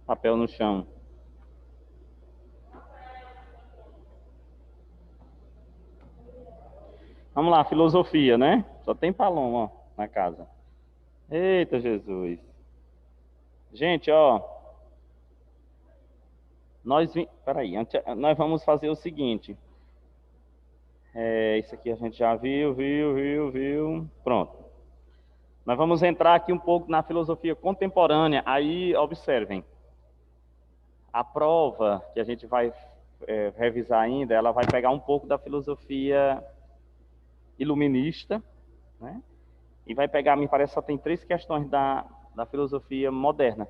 Papel no chão. Vamos lá, filosofia, né? Só tem Paloma, ó, na casa. Eita, Jesus. Gente, ó, peraí, nós vamos fazer o seguinte. Isso aqui a gente já viu. Pronto. Nós vamos entrar aqui um pouco na filosofia contemporânea. Aí, observem. A prova que a gente vai revisar ainda, ela vai pegar um pouco da filosofia iluminista, né? E vai pegar, me parece, só tem 3 questões da filosofia moderna,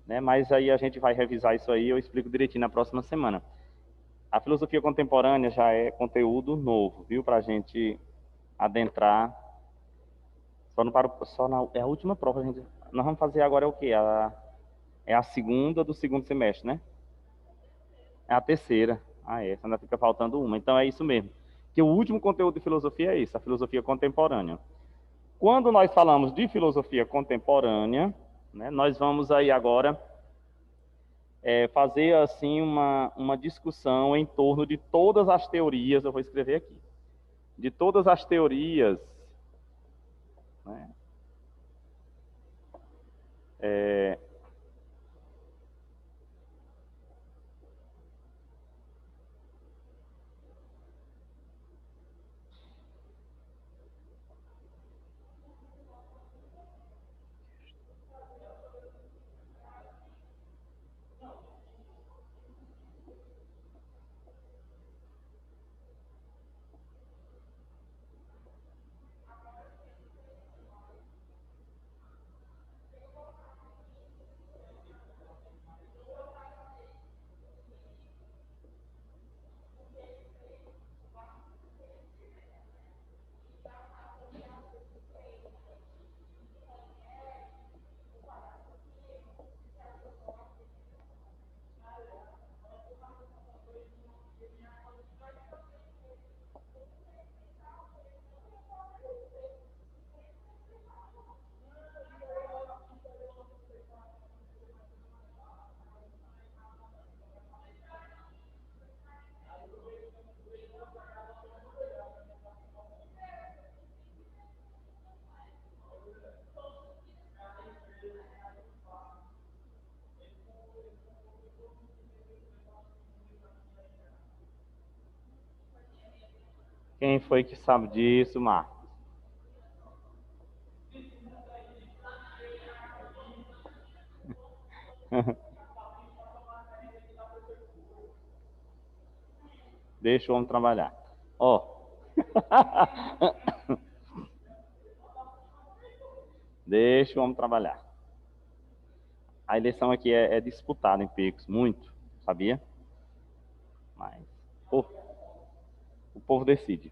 né? Mas aí a gente vai revisar isso aí, eu explico direitinho na próxima semana. A filosofia contemporânea já é conteúdo novo, viu? Para a gente adentrar. É a última prova, gente. Nós vamos fazer agora é o quê? É a segunda do segundo semestre, né? É a terceira. Ah, é. Ainda fica faltando uma. Então é isso mesmo. Que o último conteúdo de filosofia é isso, a filosofia contemporânea. Quando nós falamos de filosofia contemporânea, né, nós vamos aí agora fazer assim uma discussão em torno de todas as teorias, eu vou escrever aqui, de todas as teorias, né, quem foi que sabe disso, Marcos? Deixa o homem trabalhar. Ó, deixa o homem trabalhar. A eleição aqui é disputada em Picos, muito, sabia? Mas pô, o povo decide.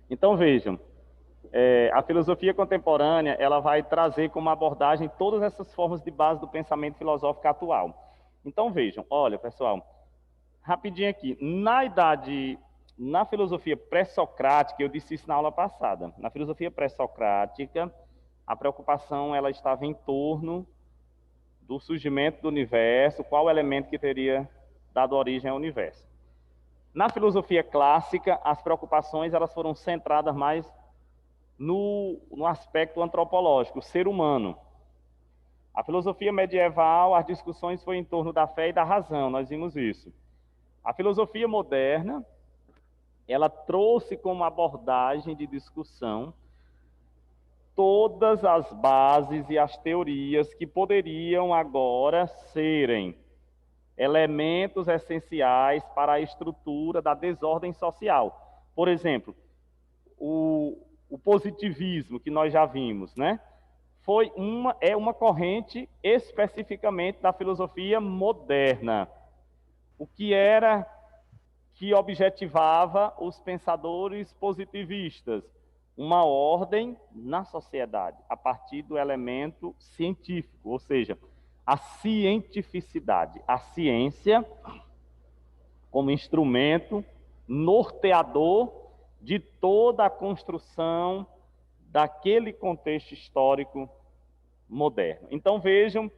Então vejam, a filosofia contemporânea ela vai trazer como abordagem todas essas formas de base do pensamento filosófico atual. Então vejam, olha pessoal, rapidinho aqui, na filosofia pré-socrática, eu disse isso na aula passada, na filosofia pré-socrática, a preocupação ela estava em torno do surgimento do universo, qual elemento que teria dado origem ao universo. Na filosofia clássica, as preocupações elas foram centradas mais no aspecto antropológico, o ser humano. A filosofia medieval, as discussões foram em torno da fé e da razão, nós vimos isso. A filosofia moderna, ela trouxe como abordagem de discussão todas as bases e as teorias que poderiam agora serem elementos essenciais para a estrutura da desordem social. Por exemplo, o positivismo que nós já vimos, né? É uma corrente especificamente da filosofia moderna. O que era que objetivava os pensadores positivistas? Uma ordem na sociedade, a partir do elemento científico, ou seja, a cientificidade, a ciência como instrumento norteador de toda a construção daquele contexto histórico moderno. Então vejam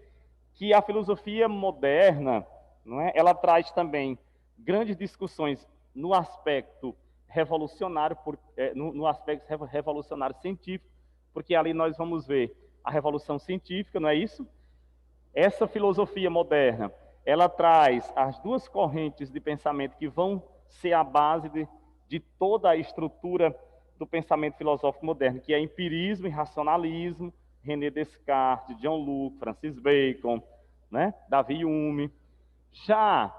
que a filosofia moderna, não é, ela traz também grandes discussões no aspecto revolucionário, no aspecto revolucionário científico, porque ali nós vamos ver a revolução científica, não é isso? Essa filosofia moderna, ela traz as duas correntes de pensamento que vão ser a base de toda a estrutura do pensamento filosófico moderno, que é empirismo e racionalismo, René Descartes, John Locke, Francis Bacon, né? Davi Hume. Já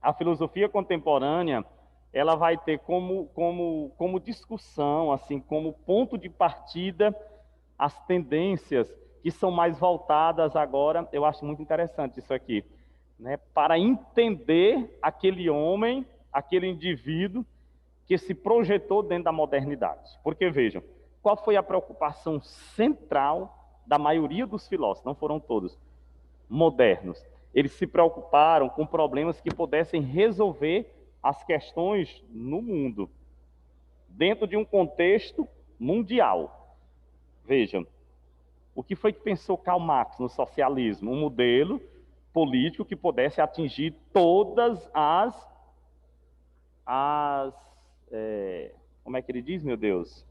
a filosofia contemporânea, ela vai ter como discussão, assim, como ponto de partida, as tendências que são mais voltadas agora, eu acho muito interessante isso aqui, né, para entender aquele homem, aquele indivíduo que se projetou dentro da modernidade. Porque, vejam, qual foi a preocupação central da maioria dos filósofos, não foram todos, modernos? Eles se preocuparam com problemas que pudessem resolver as questões no mundo, dentro de um contexto mundial. Vejam, o que foi que pensou Karl Marx no socialismo? Um modelo político que pudesse atingir todas como é que ele diz, meu Deus?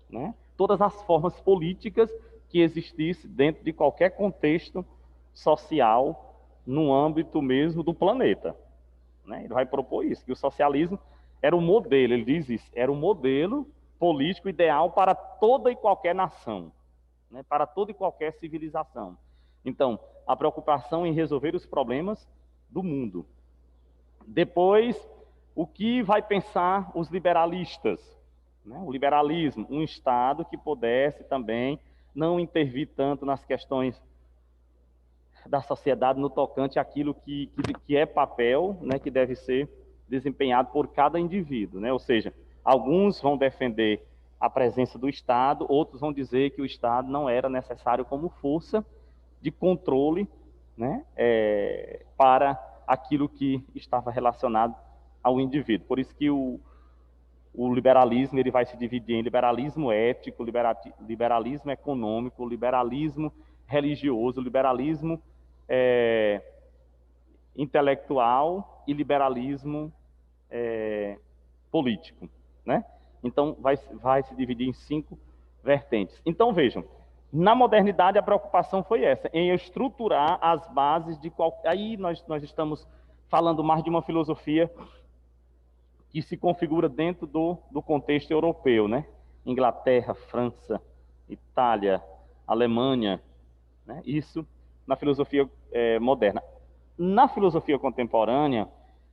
Né? Todas as formas políticas que existissem dentro de qualquer contexto social, no âmbito mesmo do planeta. Né? Ele vai propor isso, que o socialismo era o modelo, ele diz isso, era o modelo político ideal para toda e qualquer nação, né? Para toda e qualquer civilização. Então, a preocupação em resolver os problemas do mundo. Depois, o que vai pensar os liberalistas? Né? O liberalismo, um Estado que pudesse também não intervir tanto nas questões da sociedade no tocante àquilo que é papel, né, que deve ser desempenhado por cada indivíduo. Né? Ou seja, alguns vão defender a presença do Estado, outros vão dizer que o Estado não era necessário como força de controle, né, para aquilo que estava relacionado ao indivíduo. Por isso que o liberalismo ele vai se dividir em liberalismo ético, liberalismo econômico, liberalismo religioso, liberalismo intelectual e liberalismo político, né? Então, vai se dividir em 5 vertentes. Então, vejam, na modernidade a preocupação foi essa, em estruturar as bases de qual... Aí nós estamos falando mais de uma filosofia que se configura dentro do contexto europeu, né? Inglaterra, França, Itália, Alemanha, né? Isso na filosofia moderna. Na filosofia contemporânea,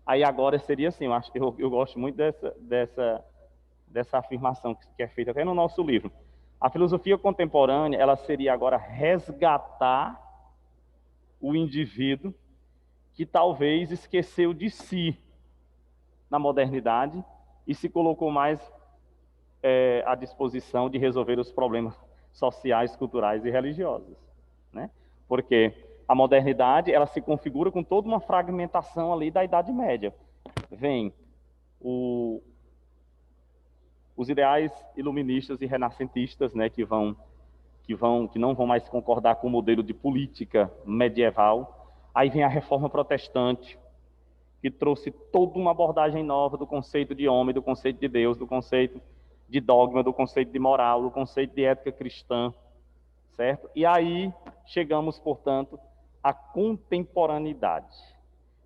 aí agora seria assim, eu gosto muito dessa afirmação que é feita até no nosso livro. A filosofia contemporânea, ela seria agora resgatar o indivíduo que talvez esqueceu de si na modernidade e se colocou mais à disposição de resolver os problemas sociais, culturais e religiosos, né? Porque a modernidade, ela se configura com toda uma fragmentação ali da Idade Média. Vem os ideais iluministas e renascentistas, né, que não vão mais concordar com o modelo de política medieval. Aí vem a Reforma Protestante, que trouxe toda uma abordagem nova do conceito de homem, do conceito de Deus, do conceito de dogma, do conceito de moral, do conceito de ética cristã, certo? E aí chegamos, portanto, à contemporaneidade.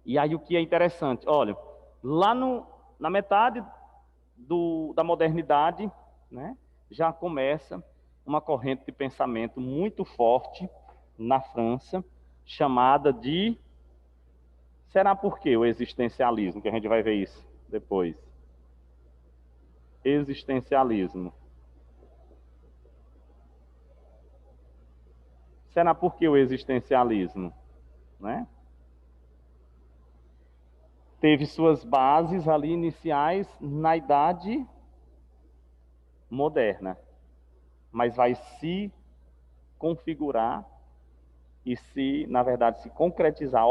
E aí o que é interessante, olha, lá na metade da modernidade, né, já começa uma corrente de pensamento muito forte na França, chamada de... Será por quê o existencialismo? Que a gente vai ver isso depois. Existencialismo. Será por que o existencialismo? Né? Teve suas bases ali iniciais na Idade Moderna, mas vai se configurar e na verdade, se concretizar.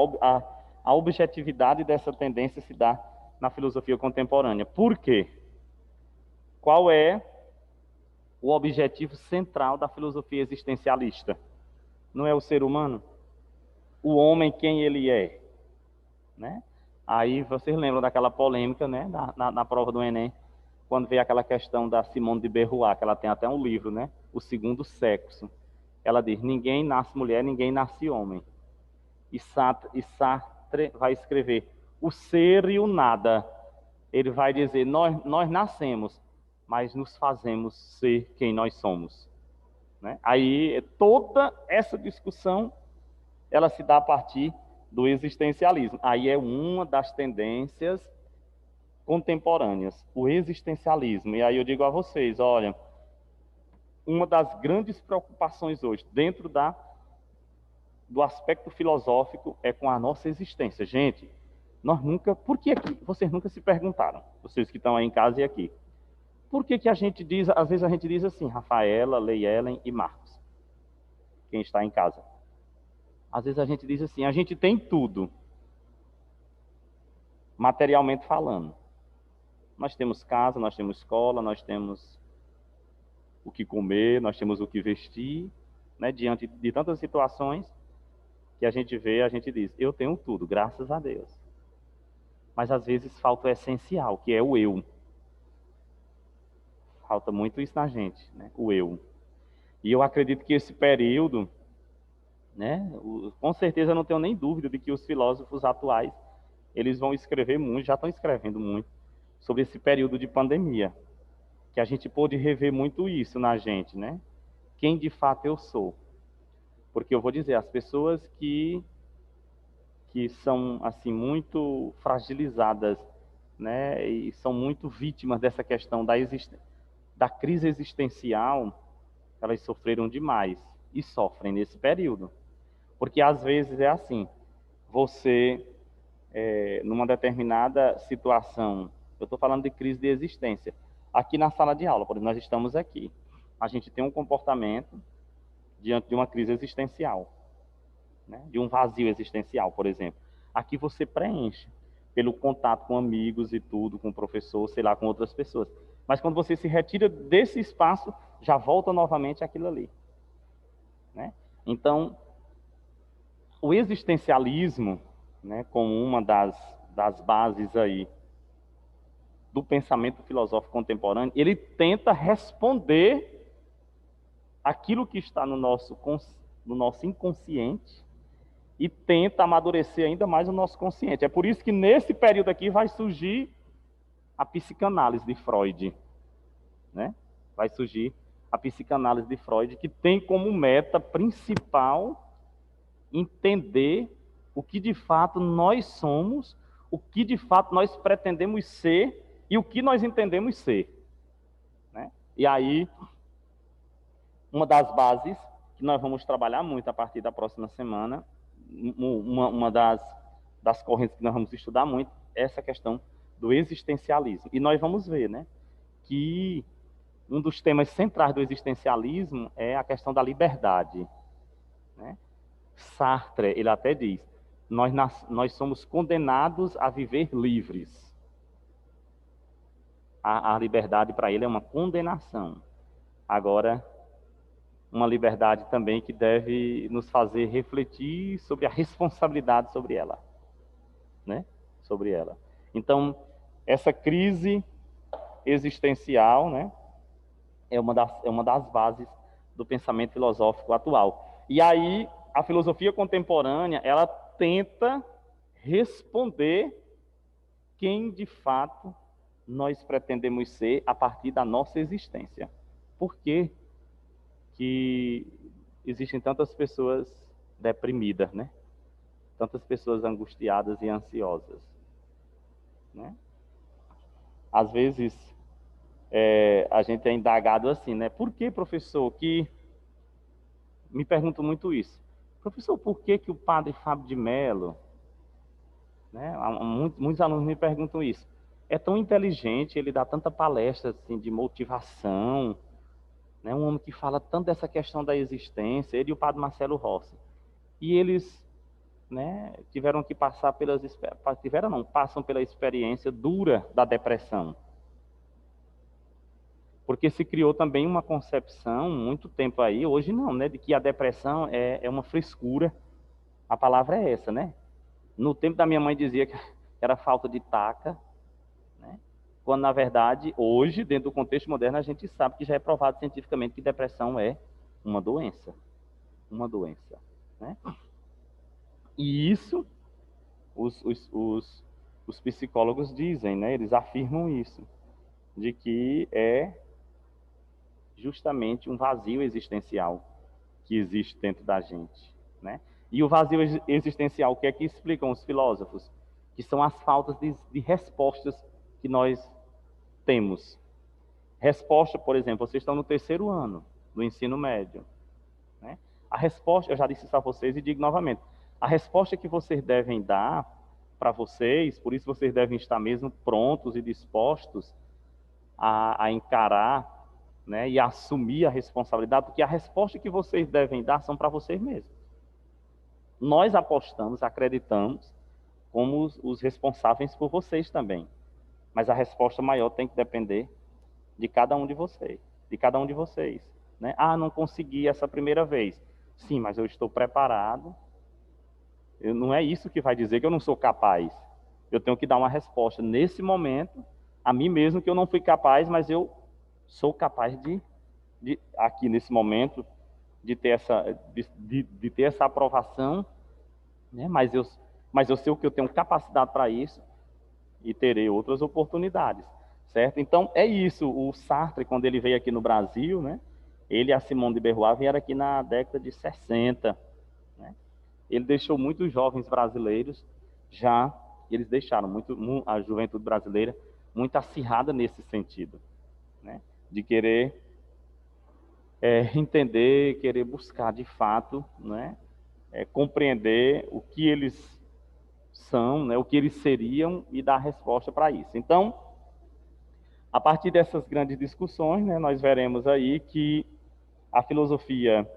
A objetividade dessa tendência se dá na filosofia contemporânea. Por quê? Qual é o objetivo central da filosofia existencialista? Não é o ser humano? o homem quem ele é, né? Aí vocês lembram daquela polêmica, né, na prova do Enem, quando veio aquela questão da Simone de Beauvoir, que ela tem até um livro, né, O Segundo Sexo. Ela diz: ninguém nasce mulher, ninguém nasce homem. E Sartre vai escrever o ser e o nada. Ele vai dizer: nós nascemos, mas nos fazemos ser quem nós somos. Né? Aí toda essa discussão ela se dá a partir do existencialismo. Aí é uma das tendências contemporâneas, o existencialismo. E aí eu digo a vocês, olha, uma das grandes preocupações hoje, dentro do aspecto filosófico, é com a nossa existência. Gente, nós nunca... Por que aqui? Vocês nunca se perguntaram, vocês que estão aí em casa e aqui. Por que a gente diz... Às vezes a gente diz assim, Rafaela, Leielen e Marcos, quem está em casa. Às vezes a gente diz assim, a gente tem tudo, materialmente falando. Nós temos casa, nós temos escola, nós temos o que comer, nós temos o que vestir, né? Diante de tantas situações que a gente vê, a gente diz, eu tenho tudo, graças a Deus. Mas às vezes falta o essencial, que é o eu. Falta muito isso na gente, né? O eu. E eu acredito que esse período, né? Com certeza eu não tenho nem dúvida de que os filósofos atuais, eles vão escrever muito, já estão escrevendo muito, sobre esse período de pandemia. Que a gente pôde rever muito isso na gente, né? Quem de fato eu sou. Porque eu vou dizer, as pessoas que são assim muito fragilizadas, né, e são muito vítimas dessa questão da crise existencial, elas sofreram demais e sofrem nesse período. Porque às vezes é assim, você, numa determinada situação, eu estou falando de crise de existência, aqui na sala de aula, por exemplo, nós estamos aqui, a gente tem um comportamento diante de uma crise existencial, né? De um vazio existencial, por exemplo. Aqui você preenche pelo contato com amigos e tudo, com o professor, sei lá, com outras pessoas. Mas quando você se retira desse espaço, já volta novamente aquilo ali, né? Então, o existencialismo, né, como uma das bases aí do pensamento filosófico contemporâneo, ele tenta responder aquilo que está no nosso inconsciente e tenta amadurecer ainda mais o nosso consciente. É por isso que nesse período aqui vai surgir a psicanálise de Freud, né? Vai surgir a psicanálise de Freud, que tem como meta principal entender o que de fato nós somos, o que de fato nós pretendemos ser e o que nós entendemos ser, né? E aí, uma das bases que nós vamos trabalhar muito a partir da próxima semana, uma das correntes que nós vamos estudar muito, é essa questão do existencialismo. E nós vamos ver, né, que um dos temas centrais do existencialismo é a questão da liberdade, né? Sartre, ele até diz, nós somos condenados a viver livres. A liberdade para ele é uma condenação. Agora, uma liberdade também que deve nos fazer refletir sobre a responsabilidade sobre ela, né? Sobre ela. Então, essa crise existencial, né, é uma das bases do pensamento filosófico atual. E aí, a filosofia contemporânea, ela tenta responder quem, de fato, nós pretendemos ser a partir da nossa existência. Por quê que existem tantas pessoas deprimidas, né? Tantas pessoas angustiadas e ansiosas, né? Às vezes, a gente é indagado assim, né? Por que, professor, que... Me pergunto muito isso. Professor, por que o padre Fábio de Mello, né? Muitos alunos me perguntam isso. É tão inteligente, ele dá tanta palestra assim, de motivação, né? Um homem que fala tanto dessa questão da existência, ele e o padre Marcelo Rossi. E eles, né, tiveram que passar passam pela experiência dura da depressão. Porque se criou também uma concepção, muito tempo aí, hoje não, né, de que a depressão é uma frescura, A palavra é essa, né? No tempo da minha mãe dizia que era falta de taca, né? Quando, na verdade, hoje, dentro do contexto moderno, a gente sabe que já é provado cientificamente que depressão é uma doença. Uma doença, né? E isso os psicólogos dizem, né? Eles afirmam isso, de que é justamente um vazio existencial que existe dentro da gente, né? E o vazio existencial, o que é que explicam os filósofos? Que são as faltas de respostas que nós temos. Resposta, por exemplo, vocês estão no terceiro ano do ensino médio, né? A resposta, eu já disse isso a vocês e digo novamente, a resposta que vocês devem dar para vocês, por isso vocês devem estar mesmo prontos e dispostos a encarar, né, e a assumir a responsabilidade, porque a resposta que vocês devem dar são para vocês mesmos. Nós apostamos, acreditamos, como os responsáveis por vocês também. Mas a resposta maior tem que depender de cada um de vocês, de cada um de vocês, né? Ah, não consegui essa primeira vez. Sim, mas eu estou preparado. Não é isso que vai dizer que eu não sou capaz. Eu tenho que dar uma resposta nesse momento a mim mesmo que eu não fui capaz, mas eu sou capaz de aqui nesse momento de ter essa aprovação, né? Mas eu sei que eu tenho capacidade para isso e terei outras oportunidades, certo? Então é isso. O Sartre, quando ele veio aqui no Brasil, né? Ele e a Simone de Beauvoir vieram aqui na década de 60, né? Ele deixou muitos jovens brasileiros já, eles deixaram a juventude brasileira muito acirrada nesse sentido, né? De querer entender, querer buscar de fato, né? Compreender o que eles são, né? O que eles seriam e dar resposta para isso. Então, a partir dessas grandes discussões, né, nós veremos aí que a filosofia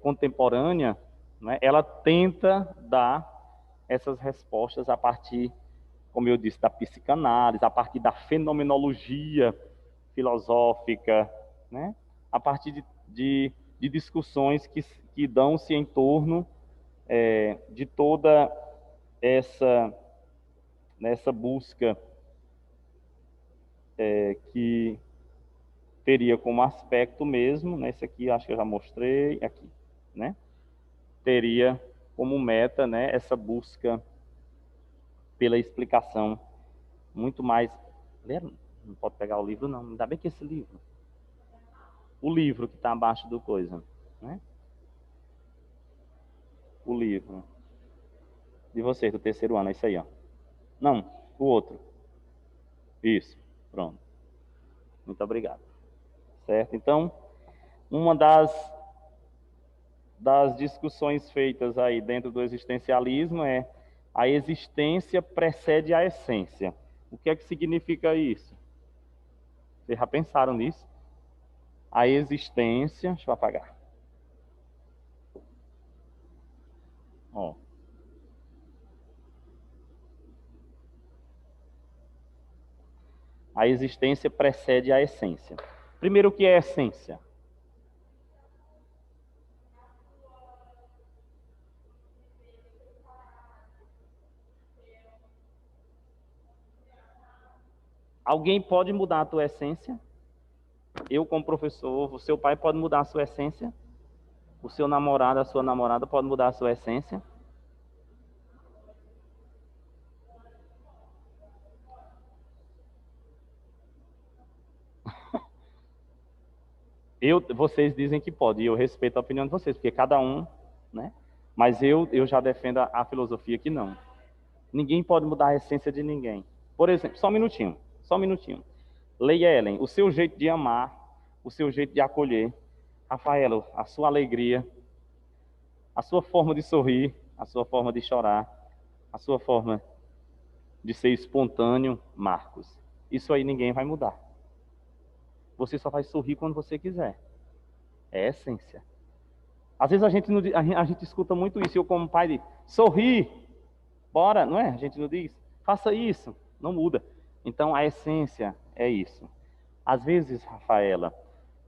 contemporânea, né, ela tenta dar essas respostas a partir, como eu disse, da psicanálise, a partir da fenomenologia filosófica, né, a partir de discussões que dão-se em torno de toda nessa busca que teria como aspecto mesmo, né, esse aqui acho que eu já mostrei, aqui, né, teria como meta, né, essa busca pela explicação muito mais... Não pode pegar o livro, não. Ainda bem que esse livro. O livro que está abaixo do coisa, né? O livro de vocês, do terceiro ano, é isso aí, ó. Não, o outro. Isso, pronto. Muito obrigado. Certo? Então, uma das discussões feitas aí dentro do existencialismo é a existência precede a essência. O que é que significa isso? Vocês já pensaram nisso? A existência... Deixa eu apagar. Ó. A existência precede a essência. Primeiro, o que é essência? Alguém pode mudar a tua essência? Eu, como professor, o seu pai pode mudar a sua essência? O seu namorado, a sua namorada pode mudar a sua essência? Vocês dizem que pode, e eu respeito a opinião de vocês, porque cada um, né? Mas eu já defendo a filosofia que não. Ninguém pode mudar a essência de ninguém. Por exemplo, só um minutinho, só um minutinho. Leia Ellen, o seu jeito de amar, o seu jeito de acolher. Rafaela, a sua alegria, a sua forma de sorrir, a sua forma de chorar, a sua forma de ser espontâneo, Marcos. Isso aí ninguém vai mudar. Você só vai sorrir quando você quiser. É a essência. Às vezes a gente escuta muito isso, eu como pai digo, sorri, bora, não é? A gente não diz, faça isso, não muda. Então a essência é isso. Às vezes, Rafaela,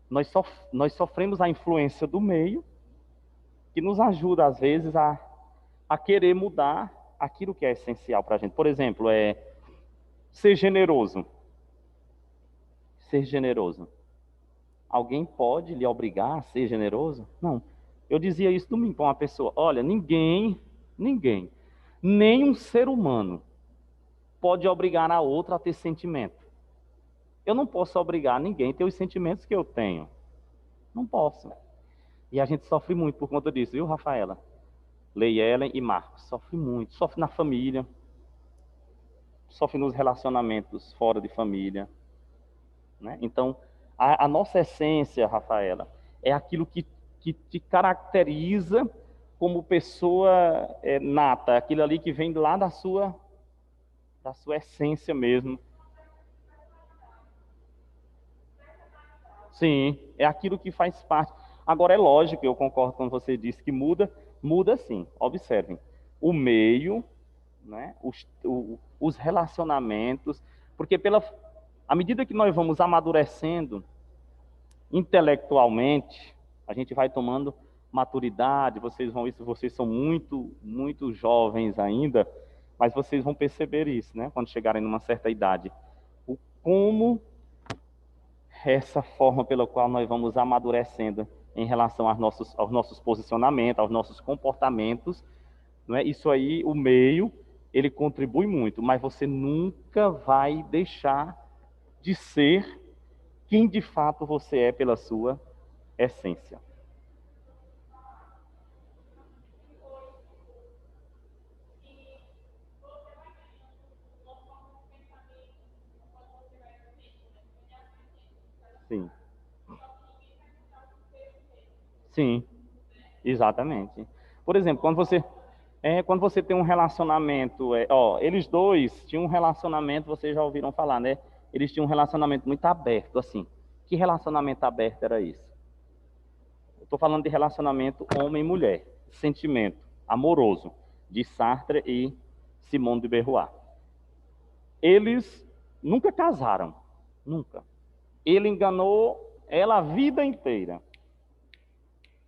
nós sofremos a influência do meio, que nos ajuda às vezes a a querer mudar aquilo que é essencial para a gente. Por exemplo, ser generoso. Ser generoso. Alguém pode lhe obrigar a ser generoso? Não. Eu dizia isso domingo para uma pessoa: olha, ninguém, nem um ser humano pode obrigar a outra a ter sentimento. Eu não posso obrigar ninguém a ter os sentimentos que eu tenho. Não posso. E a gente sofre muito por conta disso, viu, Rafaela? Leiellen e Marcos. Sofre muito. Sofre na família. Sofre nos relacionamentos fora de família. Né? Então, a nossa essência, Rafaela, é aquilo que te caracteriza como pessoa nata. Aquilo ali que vem lá da sua essência mesmo. Sim, é aquilo que faz parte. Agora, é lógico, eu concordo quando você disse que muda, muda sim. Observem, o meio, né, os relacionamentos, porque à medida que nós vamos amadurecendo intelectualmente, a gente vai tomando maturidade, vocês vão isso, vocês são muito, muito jovens ainda, mas vocês vão perceber isso, né, quando chegarem numa certa idade. Como essa forma pela qual nós vamos amadurecendo em relação aos nossos posicionamentos, aos nossos comportamentos, não é? Isso aí, o meio, ele contribui muito, mas você nunca vai deixar de ser quem de fato você é pela sua essência. Sim. Sim, exatamente. Por exemplo, quando você tem um relacionamento, eles dois tinham um relacionamento, vocês já ouviram falar, né? Eles tinham um relacionamento muito aberto, assim. Que relacionamento aberto era isso? Eu estou falando de relacionamento homem e mulher, sentimento amoroso, de Sartre e Simone de Beauvoir. Eles nunca casaram, nunca. Ele enganou ela a vida inteira,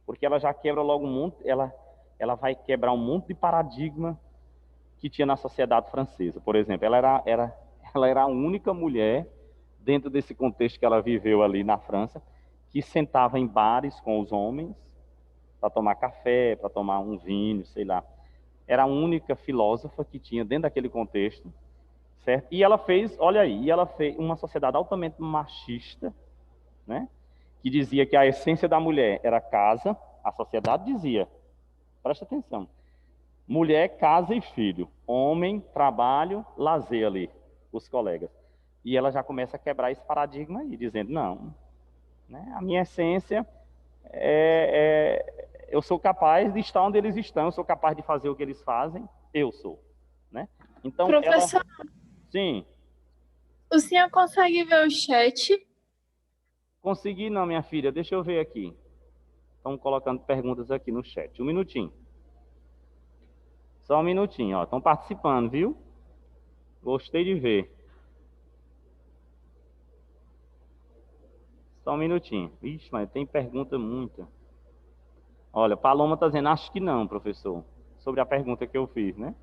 porque ela já quebra logo um monte, ela vai quebrar um monte de paradigma que tinha na sociedade francesa. Por exemplo, ela era a única mulher, dentro desse contexto que ela viveu ali na França, que sentava em bares com os homens para tomar café, para tomar um vinho, sei lá. Era a única filósofa que tinha dentro daquele contexto, certo? E ela fez, olha aí, e ela fez uma sociedade altamente machista, né? Que dizia que a essência da mulher era casa, a sociedade dizia, presta atenção, mulher, casa e filho, homem, trabalho, lazer ali, os colegas. E ela já começa a quebrar esse paradigma aí, dizendo, não, né, a minha essência eu sou capaz de estar onde eles estão, eu sou capaz de fazer o que eles fazem, eu sou. Né? Então, Professor, Sim. o senhor consegue ver o chat? Consegui não, minha filha, deixa eu ver aqui. Estão colocando perguntas aqui no chat. Um minutinho. Só um minutinho, ó. Estão participando, viu? Gostei de ver. Só um minutinho. Ixi, mas tem pergunta muita. Olha, Paloma está dizendo, acho que não, professor. Sobre a pergunta que eu fiz, né?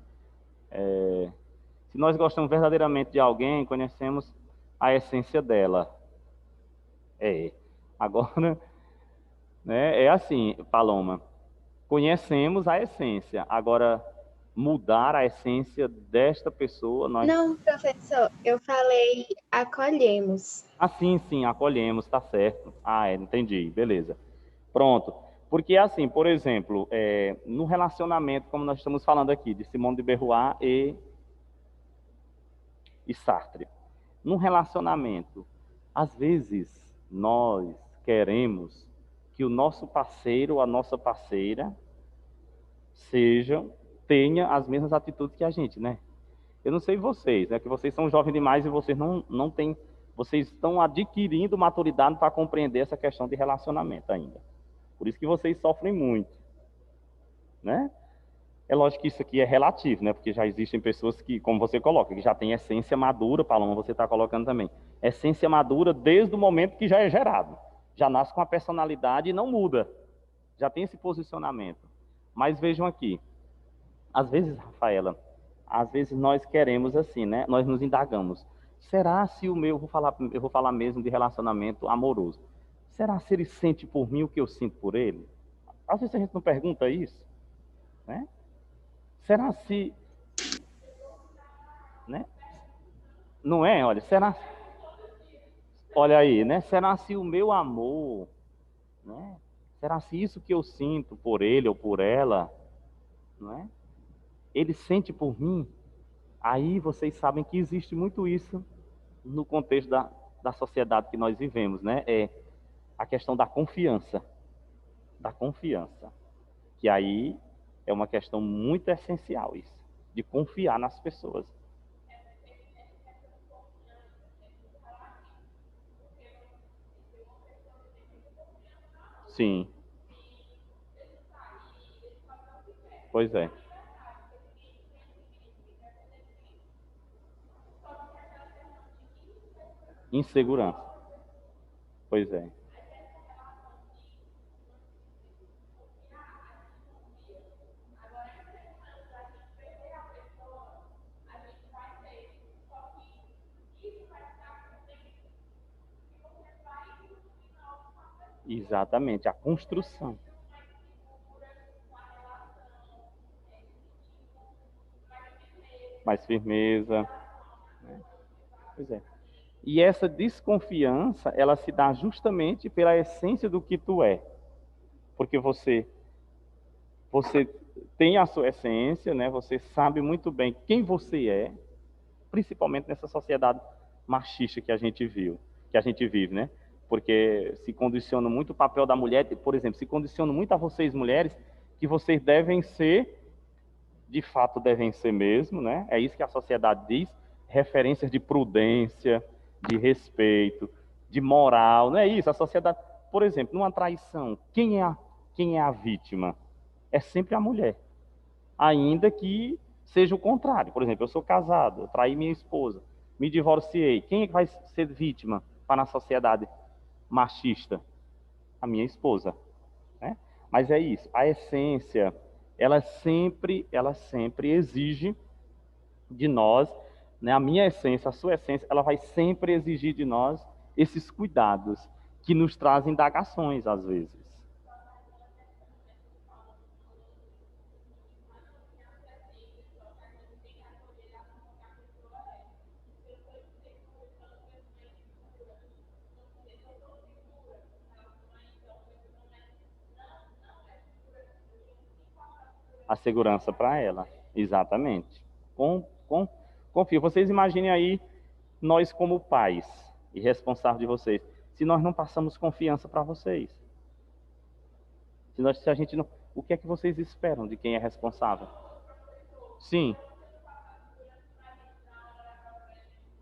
Se nós gostamos verdadeiramente de alguém, conhecemos a essência dela. Agora, né, é assim, Paloma. Conhecemos a essência. Agora, mudar a essência desta pessoa, nós... Não, professor, eu falei acolhemos. Ah, sim, acolhemos, tá certo. Entendi, beleza. Pronto. Porque, assim, por exemplo, no relacionamento, como nós estamos falando aqui, de Simone de Beauvoir e Sartre. No relacionamento, às vezes, nós queremos que o nosso parceiro ou a nossa parceira tenha as mesmas atitudes que a gente, né? Eu não sei vocês, né? Que vocês são jovens demais e vocês não têm... Vocês estão adquirindo maturidade para compreender essa questão de relacionamento ainda. Por isso que vocês sofrem muito, né? É lógico que isso aqui é relativo, né? Porque já existem pessoas que, como você coloca, que já tem essência madura, Paloma, você está colocando também. Essência madura desde o momento que já é gerado. Já nasce com a personalidade e não muda. Já tem esse posicionamento. Mas vejam aqui, Às vezes, Rafaela, às vezes nós queremos assim, né? Nós nos indagamos. Será se o meu, eu vou falar mesmo de relacionamento amoroso. Será se ele sente por mim o que eu sinto por ele? Às vezes a gente não pergunta isso, né? Será se, né? Não é? Olha, será, olha aí, né? Será se o meu amor, né? Será se isso que eu sinto por ele ou por ela, não é? Ele sente por mim? Aí vocês sabem que existe muito isso no contexto da sociedade que nós vivemos, né? É a questão da confiança, que aí é uma questão muito essencial isso, de confiar nas pessoas. Sim, pois é. Insegurança, pois é. Exatamente, a construção. Mais firmeza, pois é. E essa desconfiança, ela se dá justamente pela essência do que tu é. Porque você tem a sua essência, né? Você sabe muito bem quem você é, principalmente nessa sociedade machista que a gente viu, que a gente vive, né? Porque se condiciona muito o papel da mulher, por exemplo, se condiciona muito a vocês mulheres que vocês devem ser, de fato devem ser mesmo, né? É isso que a sociedade diz, referências de prudência, de respeito, de moral, não é isso? A sociedade, por exemplo, numa traição, quem é a vítima? É sempre a mulher, ainda que seja o contrário. Por exemplo, eu sou casado, eu traí minha esposa, me divorciei. Quem é que vai ser vítima para a sociedade machista? A minha esposa, né? Mas é isso, a essência, ela sempre exige de nós, né? A minha essência, a sua essência, ela vai sempre exigir de nós esses cuidados que nos trazem indagações às vezes. A segurança para ela, exatamente. Confio. Vocês imaginem aí nós como pais e responsáveis de vocês, se nós não passamos confiança para vocês, se a gente não, o que é que vocês esperam de quem é responsável? Sim,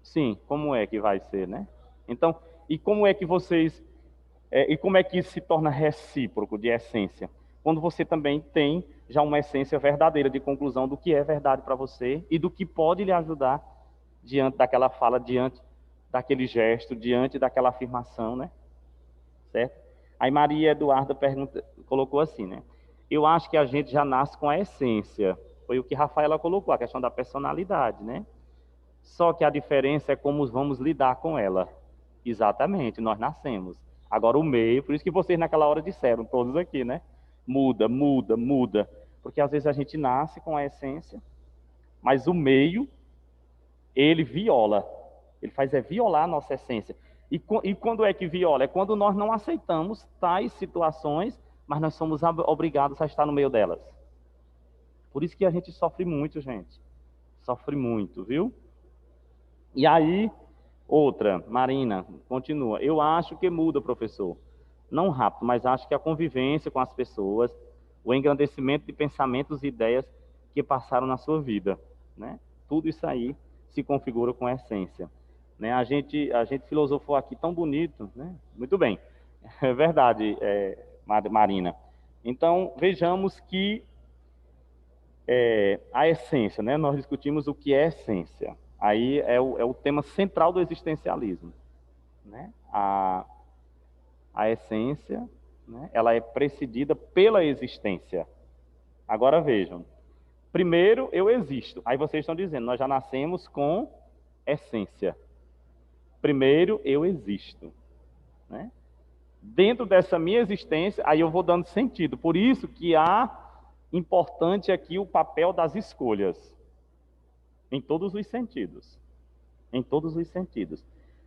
sim, como é que vai ser, né? Então, e como é que vocês, e como é que isso se torna recíproco de essência? Quando você também tem já uma essência verdadeira de conclusão do que é verdade para você e do que pode lhe ajudar diante daquela fala, diante daquele gesto, diante daquela afirmação, né? Certo? Aí Maria Eduarda colocou assim, né? Eu acho que a gente já nasce com a essência. Foi o que Rafaela colocou, a questão da personalidade, né? Só que a diferença é como vamos lidar com ela. Exatamente, nós nascemos. Agora o meio, por isso que vocês naquela hora disseram, todos aqui, né? Muda, muda, muda. Porque às vezes a gente nasce com a essência, mas o meio, ele viola. Ele faz é violar a nossa essência. E quando é que viola? É quando nós não aceitamos tais situações, mas nós somos obrigados a estar no meio delas. Por isso que a gente sofre muito, gente. Sofre muito, viu? E aí, outra, Marina, continua. Eu acho que muda, professor. Não rápido, mas acho que a convivência com as pessoas, o engrandecimento de pensamentos e ideias que passaram na sua vida, né? Tudo isso aí se configura com a essência, né? A gente filosofou aqui tão bonito, né? Muito bem, é verdade, Marina. Então vejamos que a essência, né? Nós discutimos o que é essência. Aí é o tema central do existencialismo, né? A essência, né? Ela é precedida pela existência. Agora vejam, Primeiro, eu existo. Aí vocês estão dizendo, nós já nascemos com essência. Primeiro, eu existo, né? Dentro dessa minha existência, aí eu vou dando sentido. Por isso que importante aqui o papel das escolhas. Em todos os sentidos. Em todos os sentidos.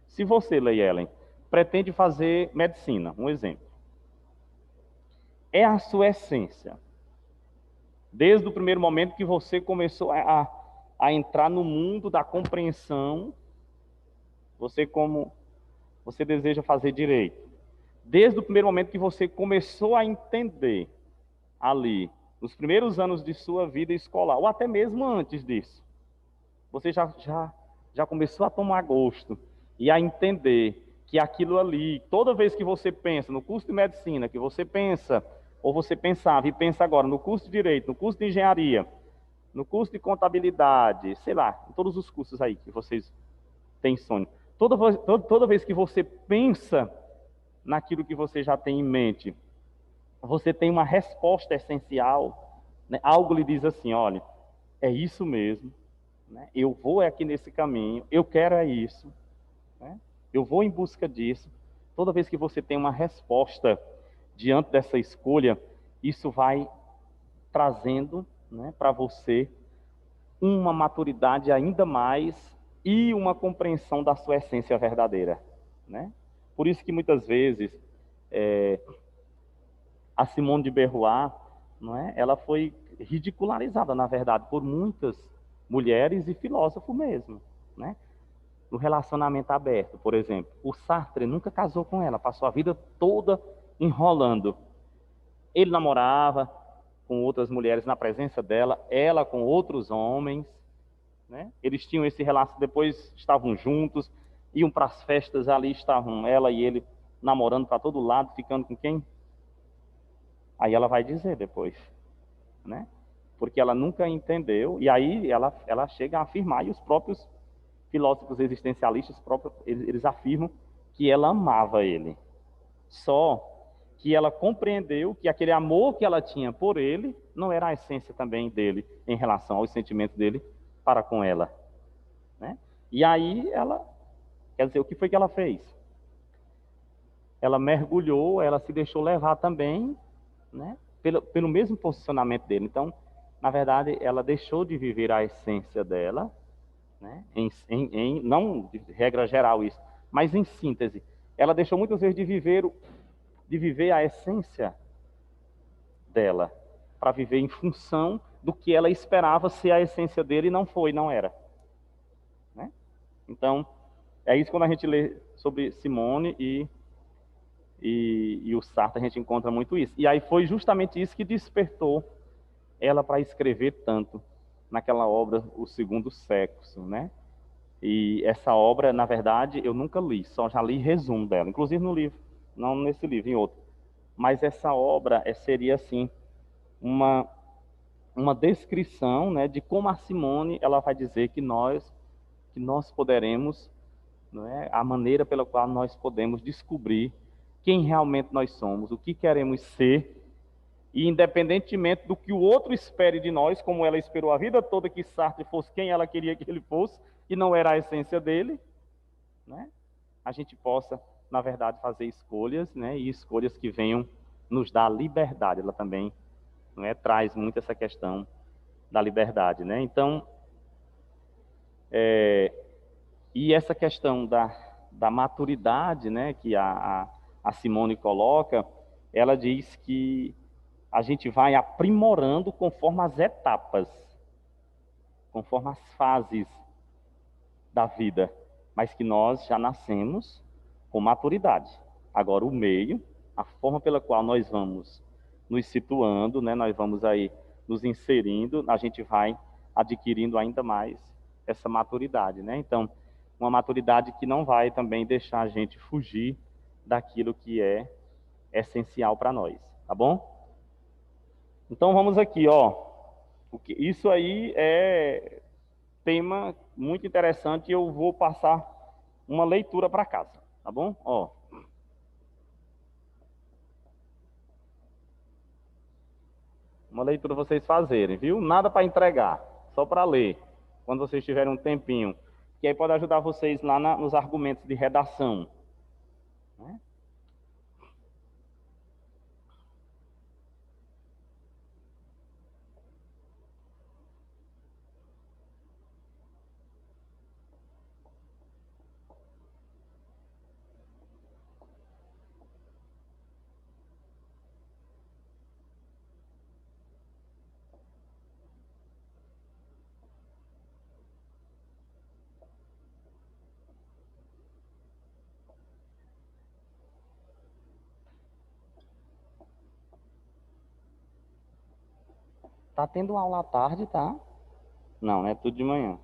Se você, Leielen, pretende fazer medicina, um exemplo. É a sua essência. Desde o primeiro momento que você começou a entrar no mundo da compreensão, você deseja fazer direito. Desde o primeiro momento que você começou a entender ali, nos primeiros anos de sua vida escolar, ou até mesmo antes disso, você já começou a tomar gosto e a entender que aquilo ali, toda vez que você pensa no curso de medicina, que você pensa, ou você pensava e pensa agora no curso de direito, no curso de engenharia, no curso de contabilidade, sei lá, em todos os cursos aí que vocês têm sonho. Toda vez que você pensa naquilo que você já tem em mente, você tem uma resposta essencial, né? Algo lhe diz assim, olha, é isso mesmo, né? Eu vou aqui nesse caminho, eu quero é isso, né? Eu vou em busca disso. Toda vez que você tem uma resposta diante dessa escolha, isso vai trazendo, né, para você uma maturidade ainda mais e uma compreensão da sua essência verdadeira, né? Por isso que muitas vezes a Simone de Beauvoir, não é? Ela foi ridicularizada, na verdade, por muitas mulheres e filósofos mesmo, né? No relacionamento aberto, por exemplo. O Sartre nunca casou com ela, passou a vida toda enrolando. Ele namorava com outras mulheres na presença dela, ela com outros homens, né? Eles tinham esse relacionamento, depois estavam juntos, iam para as festas, ali estavam ela e ele namorando para todo lado, ficando com quem? Aí ela vai dizer depois, né? Porque ela nunca entendeu, e aí ela chega a afirmar, e os próprios filósofos existencialistas, eles afirmam que ela amava ele. Só que ela compreendeu que aquele amor que ela tinha por ele não era a essência também dele em relação aos sentimentos dele para com ela, né? E aí quer dizer, o que foi que ela fez? Ela mergulhou, ela se deixou levar também, né, pelo mesmo posicionamento dele. Então, na verdade, ela deixou de viver a essência dela, né, não de regra geral isso, mas em síntese, ela deixou muitas vezes de viver a essência dela, para viver em função do que ela esperava ser a essência dele e não foi, não era, né? Então, é isso quando a gente lê sobre Simone e o Sartre, a gente encontra muito isso. E aí foi justamente isso que despertou ela para escrever tanto naquela obra, O Segundo Sexo, né? E essa obra, na verdade, eu nunca li, só já li resumo dela, inclusive no livro, não nesse livro, em outro. Mas essa obra seria, assim, uma descrição, né, de como a Simone ela vai dizer que nós poderemos, não é, a maneira pela qual nós podemos descobrir quem realmente nós somos, o que queremos ser, e independentemente do que o outro espere de nós, como ela esperou a vida toda que Sartre fosse quem ela queria que ele fosse, e não era a essência dele, né? A gente possa, na verdade, fazer escolhas, né? E escolhas que venham nos dar liberdade. Ela também, não é, traz muito essa questão da liberdade, né? Então, e essa questão da maturidade, né, que a Simone coloca, ela diz que a gente vai aprimorando conforme as etapas, conforme as fases da vida, mas que nós já nascemos com maturidade. Agora, o meio, a forma pela qual nós vamos nos situando, né, nós vamos aí nos inserindo, a gente vai adquirindo ainda mais essa maturidade, né? Então, uma maturidade que não vai também deixar a gente fugir daquilo que é essencial para nós, tá bom? Então vamos aqui, ó. Isso aí é tema muito interessante e eu vou passar uma leitura para casa, tá bom? Ó. Uma leitura vocês fazerem, viu? Nada para entregar, só para ler, quando vocês tiverem um tempinho. Que aí pode ajudar vocês lá nos argumentos de redação, né? Tá tendo aula à tarde, tá? Não, é tudo de manhã.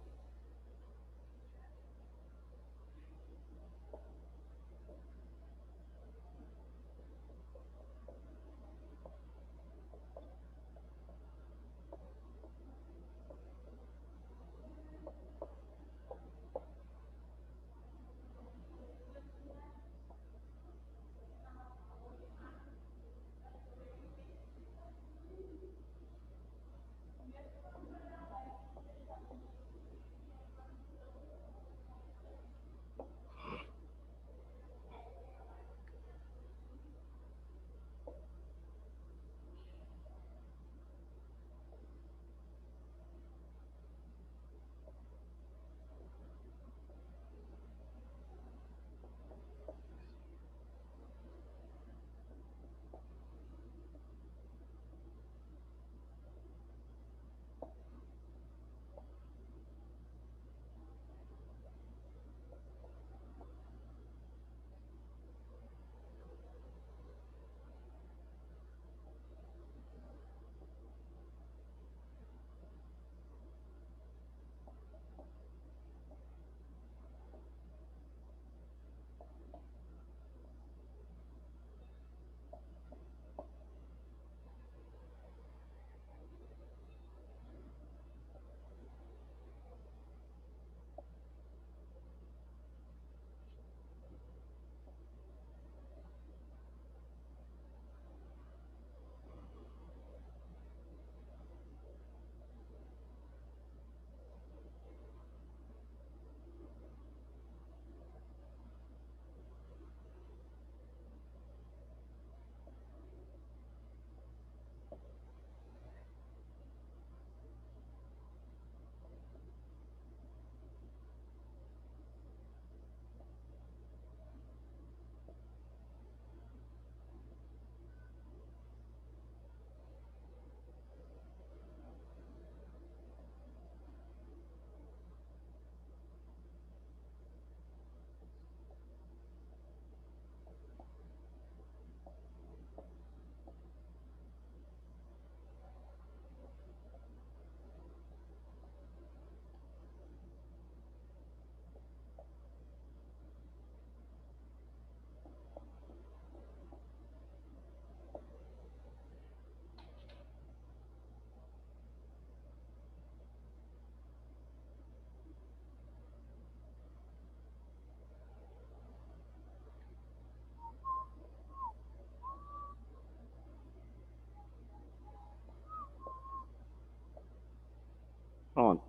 Pronto.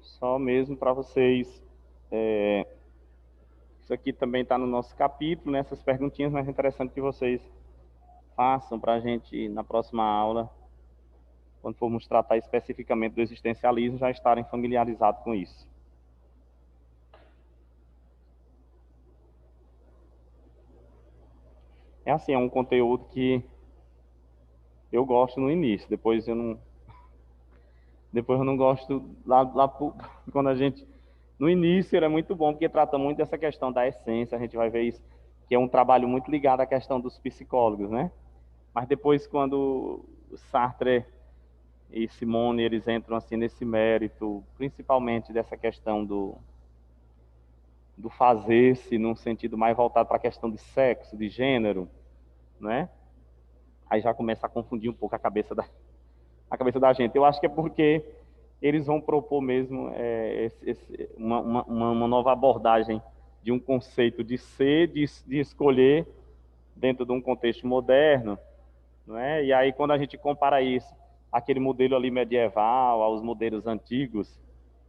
Só mesmo para vocês. Isso aqui também está no nosso capítulo, né? Essas perguntinhas, mas é interessante que vocês façam para a gente, na próxima aula, quando formos tratar especificamente do existencialismo, já estarem familiarizados com isso. É assim, é um conteúdo que eu gosto no início, depois eu não gosto quando a gente. No início ele é muito bom, porque trata muito dessa questão da essência, a gente vai ver isso, que é um trabalho muito ligado à questão dos psicólogos, né? Mas depois, quando Sartre e Simone, eles entram assim nesse mérito, principalmente dessa questão do fazer-se, num sentido mais voltado para a questão de sexo, de gênero, né? Aí já começa a confundir um pouco a cabeça da gente. Eu acho que é porque eles vão propor mesmo uma nova abordagem de um conceito de ser, de escolher dentro de um contexto moderno, não é? E aí, quando a gente compara isso, aquele modelo ali medieval, aos modelos antigos,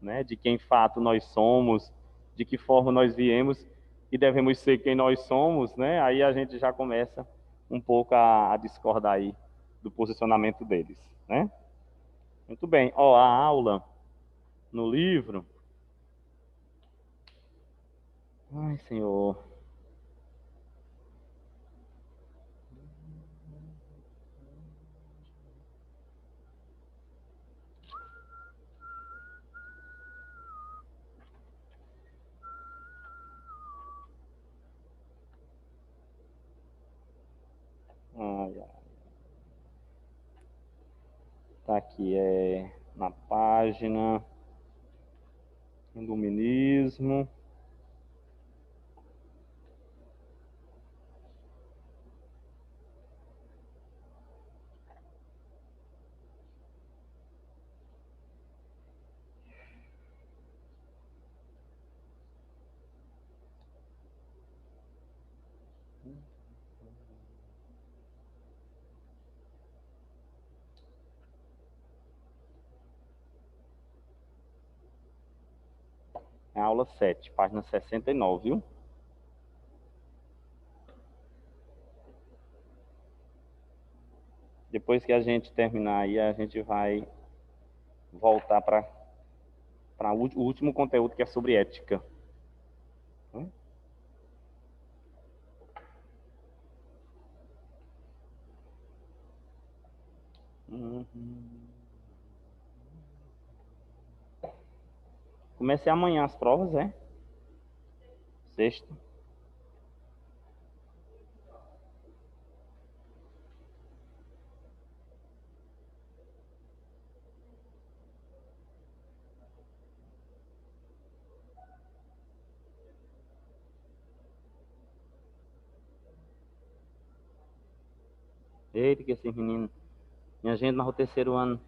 né? De quem, de fato, nós somos, de que forma nós viemos e devemos ser quem nós somos, né? Aí a gente já começa um pouco a discordar aí do posicionamento deles, né? Muito bem. Ó, a aula no livro. Ai, Senhor. Ai, ai. Tá aqui, na página Iluminismo. É a aula 7, página 69, viu? Depois que a gente terminar aí, a gente vai voltar para o último conteúdo, que é sobre ética. Uhum. Comecei amanhã as provas, é? Sexta. Eita, que esses meninos. Minha gente, mas o terceiro ano.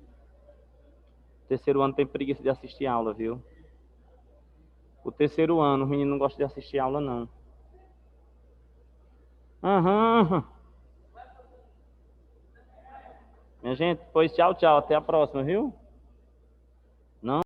Terceiro ano tem preguiça de assistir aula, viu? O terceiro ano, os meninos não gostam de assistir aula, não. Aham. Minha gente, pois tchau, tchau. Até a próxima, viu? Não.